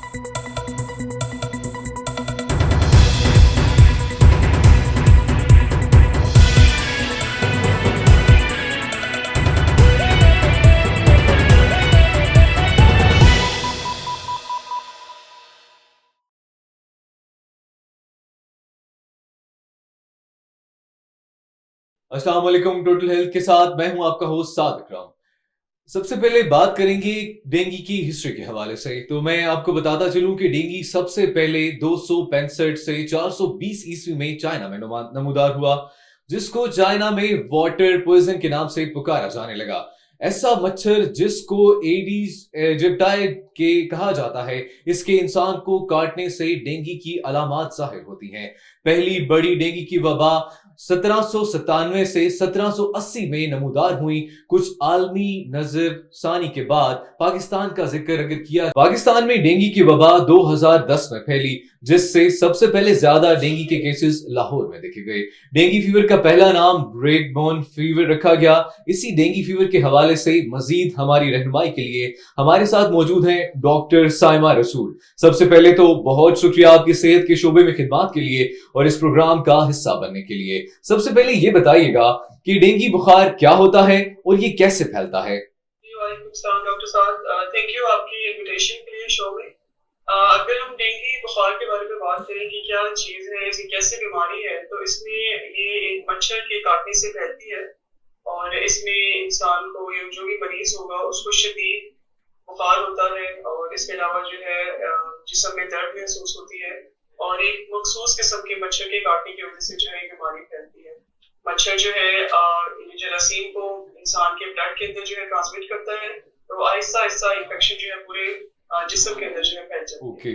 अस्सलाम वालेकुम। Total health के साथ मैं हूं आपका होस्ट साद इकराम। सबसे पहले बात करेंगे डेंगू की हिस्ट्री के हवाले से। तो मैं आपको बताता चलूं कि डेंगू सबसे पहले 265 से 420 ईस्वी में चाइना में नमूदार हुआ, जिसको चाइना में वाटर पॉइजन के नाम से पुकारा जाने लगा। ऐसा मच्छर जिसको एडीज एजिप्टाई के कहा जाता है, इसके इंसान को काटने से डेंगू की अलामात जाहिर होती हैं। पहली बड़ी डेंगू की वबा 1797 से 1780 में नमूदार हुई। कुछ आलमी नजर सानी के बाद पाकिस्तान का जिक्र अगर किया, पाकिस्तान में डेंगू की वबा 2010 में फैली, जिससे सबसे पहले ज्यादा डेंगू के केसेस लाहौर में देखे गए। डेंगू फीवर का पहला नाम ब्रेक बोन फीवर रखा गया। इसी डेंगू फीवर के हवाले से मजीद हमारी रहनुमाई के लिए हमारे साथ मौजूद हैं डॉक्टर साइमा रसूल। सबसे पहले तो बहुत शुक्रिया आपकी सेहत के शोबे में खिदमत के लिए और इस प्रोग्राम का हिस्सा बनने के लिए। सबसे पहले ये बताइएगा कि डेंगू बुखार क्या होता है और ये कैसे फैलता है। डॉक्टर साहब, थैंक यू आपकी इनविटेशन के लिए शो में। अगर हम डेंगू बुखार के बारे में बात करें कि क्या चीज़ है, ऐसी कैसे बीमारी है, तो इसमें ये एक मच्छर के काटने से फैलती है और इसमें इंसान को या जो भी मरीज होगा उसको शदीद बुखार होता है और इसके अलावा जो है जिस्म में दर्द महसूस होती है और एक मखसूस किस्म के मच्छर के काटने की वजह से जो है बीमारी फैलती है। मच्छर जो है जरासीम को इंसान के ब्लड के अंदर जो है ट्रांसमिट करता है, तो आहिस्ता आहिस्ता इन्फेक्शन जो है पूरे जिस्म के अंदर जो है फैल जाती है। ओके,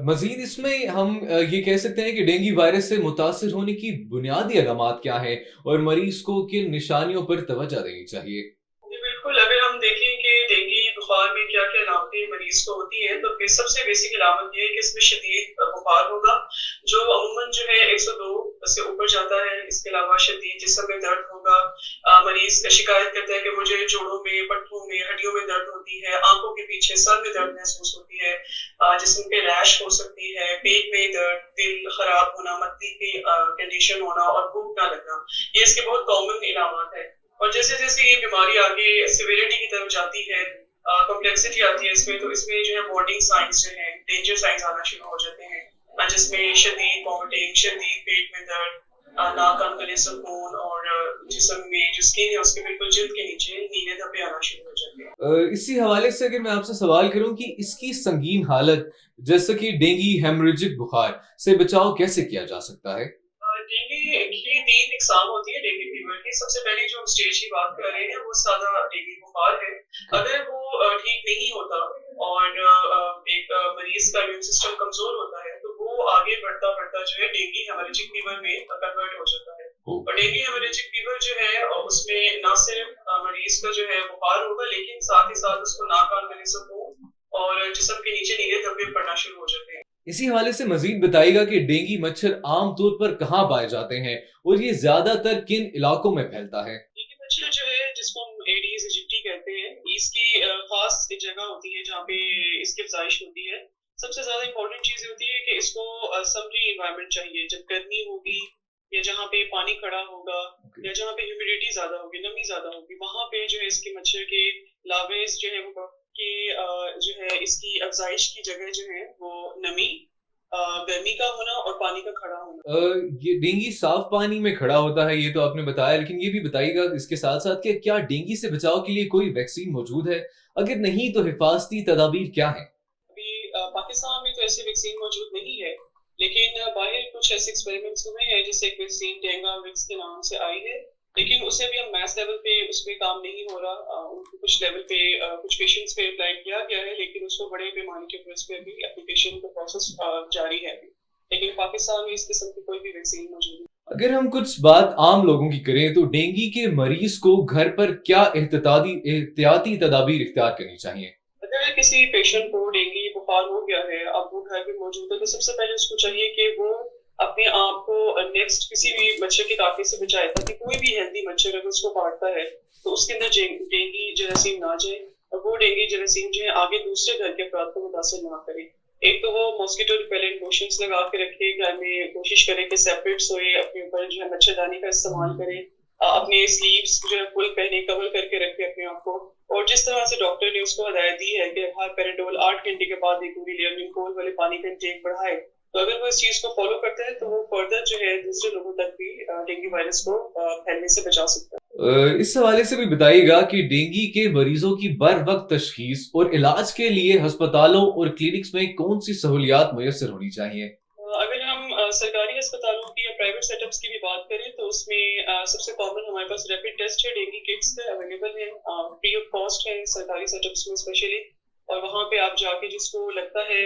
मजीद इसमें हम ये कह सकते हैं कि डेंगू वायरस से मुतासिर होने की बुनियादी अलामात क्या है और मरीज को किन निशानियों पर तवज्जो देनी चाहिए। जी बिल्कुल, अगर हम देखें कि डेंगू बुखार में क्या क्या अलामतें मरीज को होती है, तो सबसे बेसिक अलामत ये है कि इसमें शदीद बुखार होगा जो अमूमन जो है 102 से ऊपर जाता है। इसके अलावा शदीद जिस्म में दर्द होगा। मरीज शिकायत करता है कि मुझे जोड़ों में, पट्टों में, हड्डियों में दर्द होती है, आंखों के पीछे, सर में दर्द महसूस होती है, जिस्म पे रैश हो सकती है, पेट में दर्द, दिल खराब होना, मतली की कंडीशन होना और भूख ना लगना, ये इसके बहुत कॉमन इलामात है। और जैसे जैसे ये बीमारी आगे सिवियरिटी की तरफ जाती है, कॉम्प्लेक्सिटी आती है इसमें, तो इसमें जो है वार्निंग साइंस जो है, डेंजर साइंस आना शुरू हो जाते हैं, जिसमें शदीद वॉमिटिंग, शदीद पेट में दर्द, नाक कान गले सुकून और जिस्म में जो स्किन है उसके बिल्कुल जिल्द के नीचे नीले धब्बे आना शुरू हो जाते हैं। इसी हवाले से अगर मैं आपसे सवाल करूं कि इसकी संगीन हालत जैसे कि डेंगू हेमरेजिक बुखार से बचाव कैसे किया जा सकता है। डेंगू की 3 इकसाम होती है डेंगू फीवर की। सबसे पहले जो हम स्टेज की बात कर रहे हैं वो सादा डेंगू बुखार है। अगर वो ठीक नहीं होता और एक मरीज का इम्यून सिस्टम कमजोर होता है तो वो आगे बढ़ता बढ़ता जो है डेंगू हेमरेजिक फीवर में कन्वर्ट हो जाता है। और डेंगू हेमरेजिक फीवर जो है उसमें ना सिर्फ मरीज का जो है बुखार होगा, लेकिन साथ ही साथ उसको नाक कान गले सुकून और जिस्म के नीचे नीले धब्बे पड़ना शुरू हो जाते हैं। इसी हवाले से मजीद बताइएगा कि डेंगू मच्छर आमतौर पर कहाँ पाए जाते हैं और ये ज्यादातर किन इलाकों में फैलता है। डेंगू मच्छर जो है जिसको हम एडीज इजिप्टी कहते हैं, इसकी खास एक जगह होती है जहाँ पे इसकी अफजाइश होती है। सबसे ज्यादा इंपॉर्टेंट चीज होती है कि इसको समरी एनवायरनमेंट चाहिए। जब गर्मी होगी या जहाँ पे पानी खड़ा होगा या जहाँ पे ह्यूमिडिटी ज्यादा होगी, नमी ज्यादा होगी, वहां पे जो है इसके मच्छर के लार्वेज जो है वो कि जो है इसकी अफजाइश की जगह जो है वो नमी, गर्मी का होना और पानी का खड़ा होना। ये डेंगू साफ पानी में खड़ा होता है, ये तो आपने बताया, लेकिन ये भी बताइएगा इसके साथ साथ कि क्या डेंगू से बचाव के लिए कोई वैक्सीन मौजूद है, अगर नहीं तो हिफाजती तदाबीर क्या है। अभी पाकिस्तान में तो ऐसी वैक्सीन मौजूद नहीं है, लेकिन बाहर कुछ ऐसे एक्सपेरिमेंट्स हुए हैं जिससे एक वैक्सीन डेंगाविक्स के नाम से आई है, लेकिन उसे भी हम मैस लेवल पे उस पे काम नहीं हो रहा। उनको कुछ लेवल पे कुछ पेशेंट्स पे अप्लाई किया गया है, लेकिन उसको बड़े पैमाने के ऊपर उस पे अभी एप्लीकेशन का प्रोसेस जारी है अभी, लेकिन पाकिस्तान में इस किस्म की कोई भी वैक्सीन मौजूद नहीं। अगर हम कुछ बात आम लोगों की करें तो डेंगू के मरीज को घर पर क्या एहतियाती तदाबीर इख्तियार करनी चाहिए। अगर किसी पेशेंट को डेंगू बुखार हो गया है, अब वो घर पे मौजूद है, तो सबसे पहले उसको चाहिए कि वो अपने आप को नेक्स्ट किसी भी मच्छर के काटने से बचाए, ताकि कोई भी हेल्दी मच्छर अगर उसको काटता है तो उसके अंदर डेंगू जरासीम ना जाए और वो डेंगू जरासीम जो है आगे दूसरे घर के अफराद को मुतासर ना करे। एक तो वो मॉस्किटो रिपेलेंट लोशंस लगा के रखे, घर में कोशिश करे कि सेपरेट सोए, अपने ऊपर जो है मच्छरदानी का इस्तेमाल करे, अपने स्लीव्स जो है फुल पहने, कवर करके रखे अपने आप को। और जिस तरह से डॉक्टर ने उसको हिदायत दी है कि हर पेरिडोल 8 घंटे के बाद एक पूरी लेयर निकोल वाले पानी का इंटेक बढ़ाए, तो अगर वो इस चीज को फॉलो करता है तो वो फर्दर जो है दूसरे लोगों तक भी डेंगू वायरस को फैलने से बचा सकता है। इस हवाले से भी बताइएगा कि डेंगू के मरीजों की बर वक्त तशखीस और इलाज के लिए अस्पतालों और क्लिनिक्स में कौन सी सहूलियात मुयस्सर होनी चाहिए? अगर हम सरकारी अस्पतालों की या प्राइवेट सेटअप्स की भी बात करें तो उसमें सबसे कॉमन हमारे पास रैपिड टेस्ट है, डेंगू किट्स अवेलेबल है, फ्री ऑफ कॉस्ट है सरकारी सेटअप्स में स्पेशली। और वहाँ पे आप जाके जिसको लगता है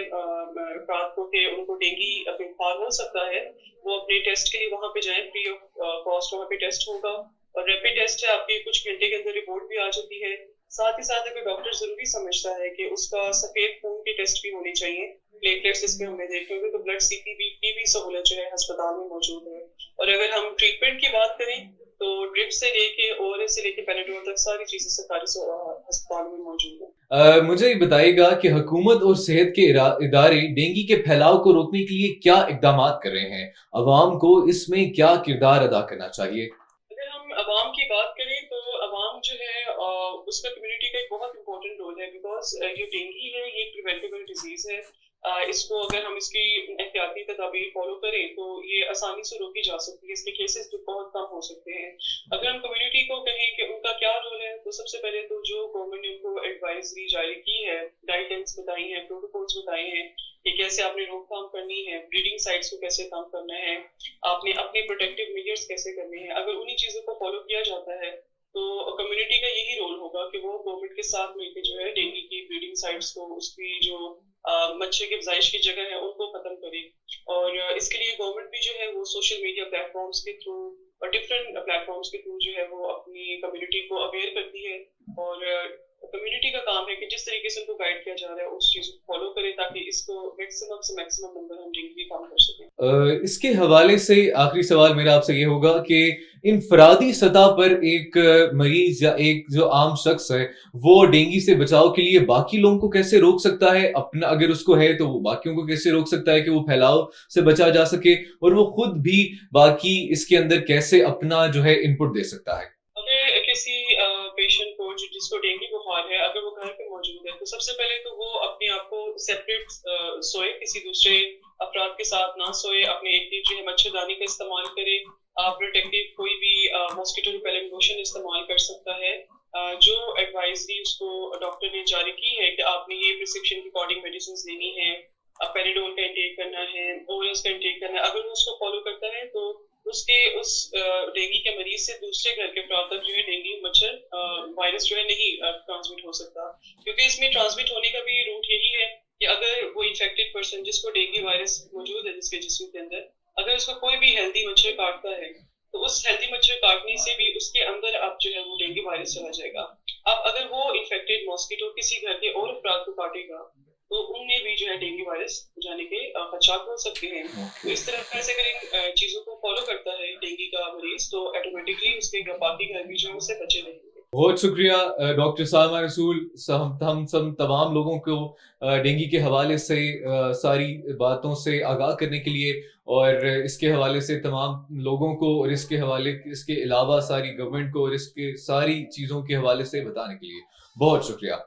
रात को कि उनको डेंगू बुखार हो सकता है, वो अपने टेस्ट के लिए वहाँ पे जाएं, फ्री ऑफ कॉस्ट वहाँ पे टेस्ट होगा। और रैपिड टेस्ट है, आपके कुछ घंटे के अंदर रिपोर्ट भी आ जाती है। साथ ही साथ अगर डॉक्टर जरूरी समझता है कि उसका सफेद खून के टेस्ट भी होने चाहिए, प्लेटलेट्स इसमें हमने देखे होंगे, तो ब्लड सीपीबी की भी सहूलत जो है अस्पताल में मौजूद है। और अगर हम ट्रीटमेंट की बात करें तो ड्रिप से लेके ओआरएस से लेके पेनाडोल तक सारी चीजें सरकारी अस्पताल में मौजूद है। मुझे ये बताइएगा कि हुकूमत और सेहत के इदारे डेंगू के फैलाव को रोकने के लिए क्या इकदाम कर रहे हैं? अवाम को इसमें क्या किरदार अदा करना चाहिए? अगर हम अवाम की बात करें तो अवाम जो है उसका कम्युनिटी का एक बहुत इंपॉर्टेंट रोल है, बिकॉज जो डेंगू है ये एक प्रिवेंटेबल डिजीज है। इसको अगर हम इसकी एहतियाती तदाबीर फॉलो करें तो ये आसानी से रोकी जा सकती है, इसके केसेस जो बहुत कम हो सकते हैं। अगर हम कम्युनिटी को कहें कि उनका क्या रोल है, तो सबसे पहले तो जो गवर्नमेंट ने उनको एडवाइजरी जारी की है, गाइडेंस बताई है, प्रोटोकॉल्स बताए हैं कि कैसे आपने रोकथाम करनी है, ब्रीडिंग साइट्स को कैसे कम करना है, आपने अपने प्रोटेक्टिव मेजर्स कैसे करने हैं, अगर उन्हीं चीजों को फॉलो किया जाता है तो कम्युनिटी का यही रोल होगा कि वो गवर्नमेंट के साथ मिलकर जो है डेंगू की ब्रीडिंग साइट्स को, उसकी जो मच्छर की अफजाइश की जगह है उनको खत्म करे। और इसके लिए गवर्नमेंट भी जो है वो सोशल मीडिया प्लेटफॉर्म्स के थ्रू और डिफरेंट प्लेटफॉर्म्स के थ्रू जो है वो अपनी कम्युनिटी को अवेयर करती है। और कम्युनिटी का काम है कि जिस तरीके से उनको गाइड किया जा रहा है उस चीज को फॉलो करें, ताकि इसको मैक्सिमम से मैक्सिमम नंबर हम डेंगू कम कर सकें। इसके हवाले से आखिरी सवाल मेरा आपसे ये होगा कि इनफरादी सतह पर एक मरीज या एक जो आम शख्स है वो डेंगू से बचाव के लिए बाकी लोगों को कैसे रोक सकता है? अपना अगर उसको है तो वो बाकियों को कैसे रोक सकता है कि वो फैलाव से बचा जा सके, और वो खुद भी बाकी इसके अंदर कैसे अपना जो है इनपुट दे सकता है? अगर किसी पेशेंट को जिसको डेंगू बुखार है, अगर वो घर पे मौजूद है, तो सबसे पहले तो वो अपने आप को सेपरेट सोए, किसी दूसरे अफराद के साथ ना सोए, अपने एक जो है मच्छरदानी का इस्तेमाल करे, प्रोटेक्टिव कोई भी मॉस्किटो रिपेलेंट लोशन इस्तेमाल कर सकता है। जो एडवाइजरी उसको डॉक्टर ने जारी की है कि आपने ये प्रिस्क्रिप्शन के अकॉर्डिंग मेडिसिन लेनी है, पेरिडोल का इंटेक करना है, ओरस का इंटेक करना है, अगर वो उसको फॉलो करता है तो उसके उस डेंगू के मरीज से दूसरे घर के अफराद तक जो है डेंगू मच्छर वायरस जो है नहीं ट्रांसमिट हो सकता। क्योंकि इसमें ट्रांसमिट होने का भी रूट यही है कि अगर वो इन्फेक्टेड पर्सन जिसको डेंगू वायरस मौजूद है जिसके जिस्म के अंदर, अगर उसको कोई भी हेल्दी मच्छर काटता है तो उस हेल्दी मच्छर काटने से भी उसके अंदर अब जो है वो डेंगू वायरस चला जाएगा। अब अगर वो इन्फेक्टेड मॉस्किटो किसी घर के और अफराद को काटेगा तो उनमें भी जो है डेंगू वायरस जाने के खदशात हो सकते हैं। तो इस तरह से अगर इन चीजों को फॉलो करता है डेंगू का मरीज तो ऑटोमेटिकली उसके बाकी घर भी जो है उससे बचे रहेंगे। बहुत शुक्रिया डॉक्टर सालमा रसूल, हम सब तमाम लोगों को डेंगू के हवाले से सारी बातों से आगाह करने के लिए, और इसके हवाले से तमाम लोगों को, और इसके अलावा सारी गवर्नमेंट को, और इसके सारी चीज़ों के हवाले से बताने के लिए बहुत शुक्रिया।